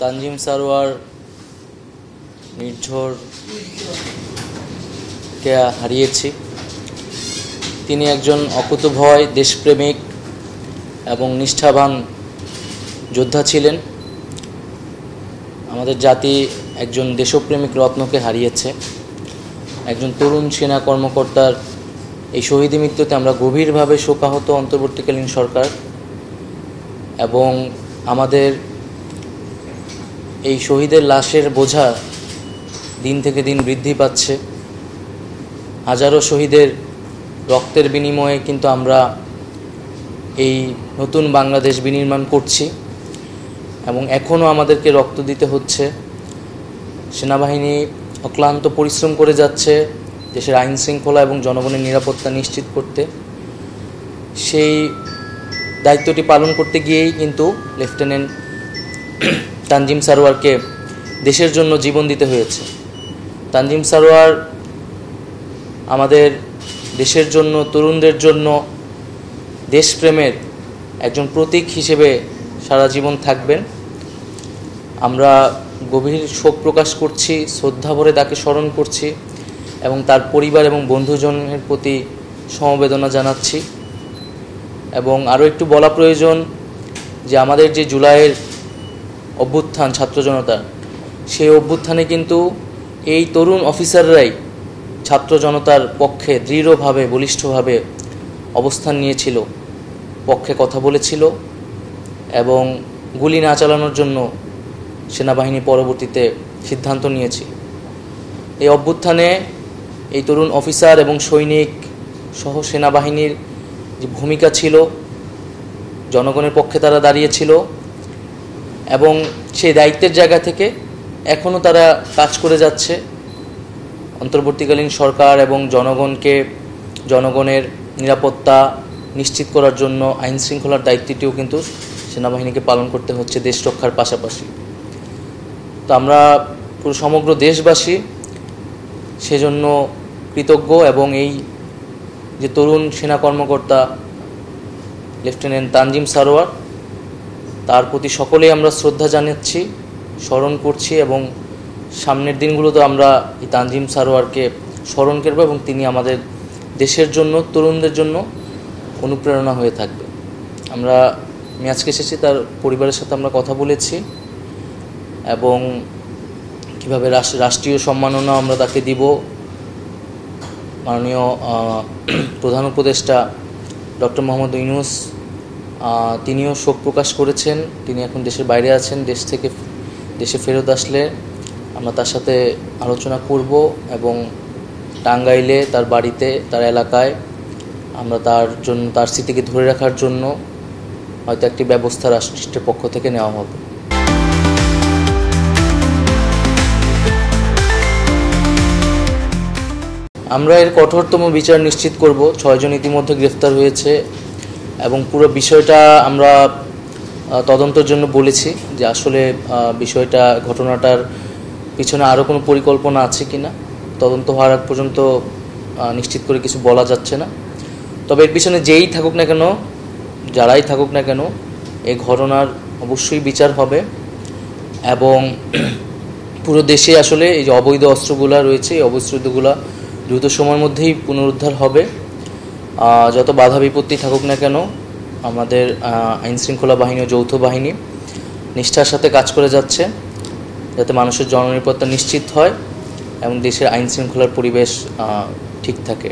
তানজিম সারোয়ার নির্ঝরকে হারিয়েছি। তিনি একজন অকুতোভয় দেশপ্রেমিক এবং নিষ্ঠাবান যোদ্ধা ছিলেন। আমাদের জাতি একজন দেশপ্রেমিক রত্নকে হারিয়েছে। একজন তরুণ সেনা কর্মকর্তার এই শহীদ মৃত্যুতে আমরা গভীরভাবে শোকাহত অন্তর্বর্তীকালীন সরকার, এবং আমাদের এই শহীদের লাশের বোঝা দিন থেকে দিন বৃদ্ধি পাচ্ছে। হাজারো শহীদের রক্তের বিনিময়ে কিন্তু আমরা এই নতুন বাংলাদেশ বিনির্মাণ করছি, এবং এখনও আমাদেরকে রক্ত দিতে হচ্ছে। সেনাবাহিনী অক্লান্ত পরিশ্রম করে যাচ্ছে দেশের আইন শৃঙ্খলা এবং জনগণের নিরাপত্তা নিশ্চিত করতে। সেই দায়িত্বটি পালন করতে গিয়েই কিন্তু লেফটেন্যান্ট তানজিম সারোয়ারকে দেশের জন্য জীবন দিতে হয়েছে। তানজিম সারোয়ার আমাদের দেশের জন্য, তরুণদের জন্য দেশপ্রেমের একজন প্রতীক হিসেবে সারা জীবন থাকবেন। আমরা গভীর শোক প্রকাশ করছি, শ্রদ্ধা ভরে তাকে স্মরণ করছি এবং তার পরিবার এবং বন্ধুজনের প্রতি সমবেদনা জানাচ্ছি। এবং আরও একটু বলা প্রয়োজন যে আমাদের যে জুলাইয়ের অভ্যুত্থান ছাত্র জনতার, সেই অভ্যুত্থানে কিন্তু এই তরুণ অফিসাররাই ছাত্র জনতার পক্ষে দৃঢ়ভাবে, বলিষ্ঠভাবে অবস্থান নিয়েছিল, পক্ষে কথা বলেছিল এবং গুলি না চালানোর জন্য সেনাবাহিনী পরবর্তীতে সিদ্ধান্ত নিয়েছে। এই অভ্যুত্থানে এই তরুণ অফিসার এবং সৈনিক সহ সেনাবাহিনীর যে ভূমিকা ছিল, জনগণের পক্ষে তারা দাঁড়িয়েছিল এবং সেই দায়িত্বের জায়গা থেকে এখনও তারা কাজ করে যাচ্ছে। অন্তর্বর্তীকালীন সরকার এবং জনগণের নিরাপত্তা নিশ্চিত করার জন্য আইন শৃঙ্খলার দায়িত্বটিও কিন্তু সেনাবাহিনীকে পালন করতে হচ্ছে দেশ রক্ষার পাশাপাশি। তো আমরা পুরো সমগ্র দেশবাসী সেজন্য কৃতজ্ঞ, এবং এই যে তরুণ সেনা কর্মকর্তা লেফটেন্যান্ট তানজিম সারোয়ার, তার প্রতি সকলেই আমরা শ্রদ্ধা জানাচ্ছি, স্মরণ করছি, এবং সামনের দিনগুলোতে আমরা এই তানজিম সারোয়ারকে স্মরণ করব এবং তিনি আমাদের দেশের জন্য, তরুণদের জন্য অনুপ্রেরণা হয়ে থাকবে। আমি আজকে এসেছি, তার পরিবারের সাথে আমরা কথা বলেছি এবং কীভাবে রাষ্ট্রীয় সম্মাননা আমরা তাকে দিব। মাননীয় প্রধান উপদেষ্টা ডক্টর মোহাম্মদ ইউনূস তিনিও শোক প্রকাশ করেছেন। তিনি এখন দেশের বাইরে আছেন। দেশে ফেরত আসলে আমরা তার সাথে আলোচনা করব এবং টাঙ্গাইলে তার বাড়িতে, তার এলাকায় আমরা তার স্মৃতিকে ধরে রাখার জন্য হয়তো একটি ব্যবস্থা রাষ্ট্রের পক্ষ থেকে নেওয়া হবে। আমরা এর কঠোরতম বিচার নিশ্চিত করব। 6 জন ইতিমধ্যে গ্রেফতার হয়েছে এবং পুরো বিষয়টা আমরা তদন্তের জন্য বলেছি যে আসলে ঘটনাটার পিছনে আরও কোনো পরিকল্পনা আছে কিনা। তদন্ত হওয়ার আগ পর্যন্ত নিশ্চিত করে কিছু বলা যাচ্ছে না। তবে এর পিছনে যারাই থাকুক না কেন, এই ঘটনার অবশ্যই বিচার হবে এবং পুরো দেশে আসলে এই যে অবৈধ অস্ত্রগুলো রয়েছে, এই অবৈধগুলো দ্রুত সময়ের মধ্যেই পুনরুদ্ধার হবে। যত বাধা বিপত্তি থাকুক না কেন, আমাদের আইন শৃঙ্খলা বাহিনী ও যৌথ বাহিনী নিষ্ঠার সাথে কাজ করে যাচ্ছে যাতে মানুষের জননিরাপত্তা নিশ্চিত হয় এবং দেশের আইন শৃঙ্খলার পরিবেশ ঠিক থাকে।